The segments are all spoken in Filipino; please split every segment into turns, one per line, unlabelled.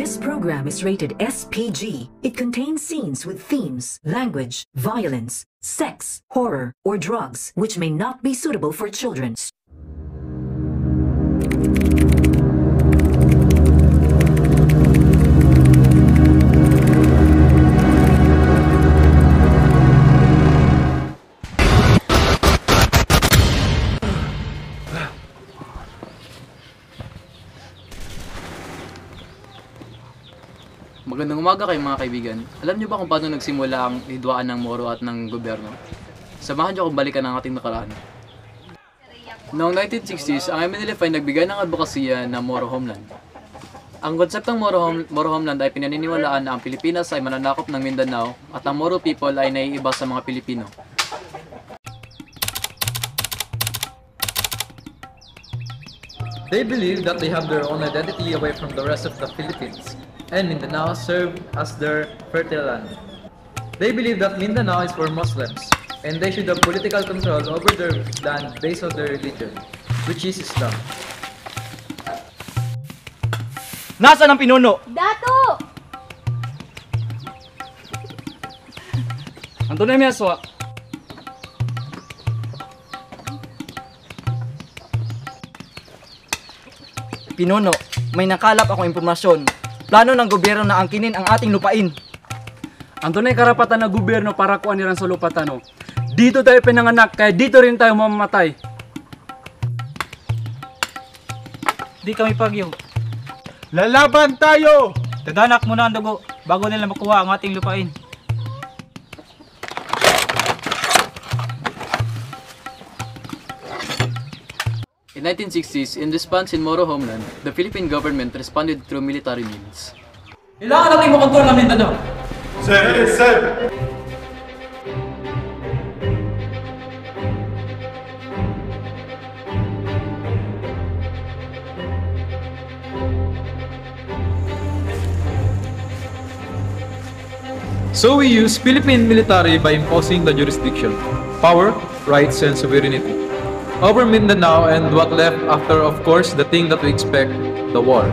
This program is rated SPG. It contains scenes with themes, language, violence, sex, horror, or drugs, which may not be suitable for children.
Magandang umaga kayo mga kaibigan. Alam niyo ba kung paano nagsimula ang hidwaan ng Moro at ng gobyerno? Samahan niyo kung balikan ang ating nakaraan. Noong 1960s, ang MNLF ay nagbigay ng advokasya na Moro Homeland. Ang konseptong Moro Homeland ay pinaniniwalaan na ang Pilipinas ay mananakop ng Mindanao at ang Moro people ay naiiba sa mga Pilipino.
They believe that they have their own identity away from the rest of the Philippines, and Mindanao served as their fertile land. They believe that Mindanao is for Muslims, and they should have political control over their land based on their religion, which is Islam.
Nasaan ang pinuno?
Dato!
Antonio Miaswa. Pinuno, may nakalap akong impormasyon. Plano ng gobyerno na angkinin ang ating lupain.
Ang tunay karapatan ng gobyerno para kuha nilang sa lupatan. Dito tayo pinanganak, kaya dito rin tayo mamamatay.
Di kami pagyo.
Lalaban tayo!
Dadanak muna ang dugo bago nila makuha ang ating lupain.
In 1960s, in response in Moro Homeland, the Philippine government responded through military means.
Kailangan natin makontrol ng Mindanao.
Sir, sir!
So we use Philippine military by imposing the jurisdiction, power, rights, and sovereignty over Mindanao, and what left after, of course, the thing that we expect, the war.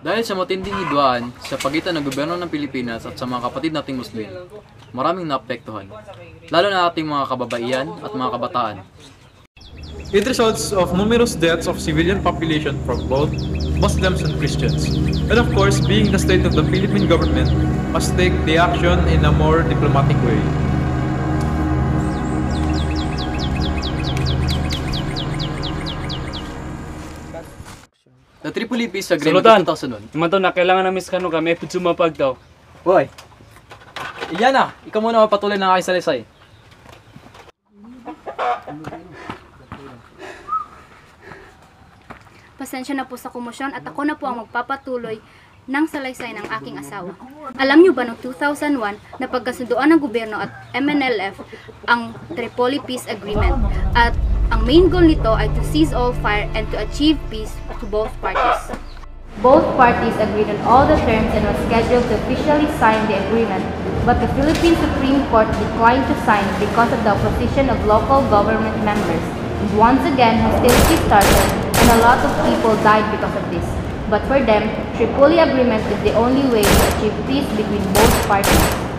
Dahil sa matinding hidwaan sa pagitan ng gobyerno ng Pilipinas at sa mga kapatid nating Muslim, maraming naapektuhan, lalo na ating mga kababaihan at mga kabataan.
It results of numerous deaths of civilian population from both Muslims and Christians. And of course, being the state of the Philippine government must take the action in a more diplomatic way.
The Tripoli Peace Agreement of 2001.
Iman na, kailangan na miskano kami, sumapag daw.
Boy! Iyan na! Ikaw muna mapatuloy ng aking salisay.
Pasensya na po sa komosyon at ako na po ang magpapatuloy ng salaysay ng aking asawa. Alam niyo ba noong 2001 na pagkasunduan ng gobyerno at MNLF ang Tripoli Peace Agreement at ang main goal nito ay to cease all fire and to achieve peace to both parties. Both parties agreed on all the terms and was scheduled to officially sign the agreement, but the Philippine Supreme Court declined to sign because of the opposition of local government members. And once again, hostility started and a lot of people died because of this. But for them, Tripoli Agreement is the only way to achieve peace between both parties.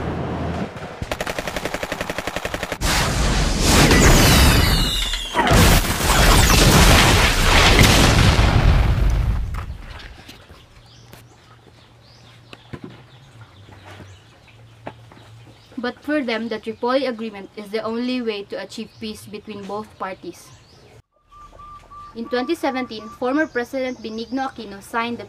But for them, the Tripoli Agreement is the only way to achieve peace between both parties. In 2017, former President Benigno Aquino signed the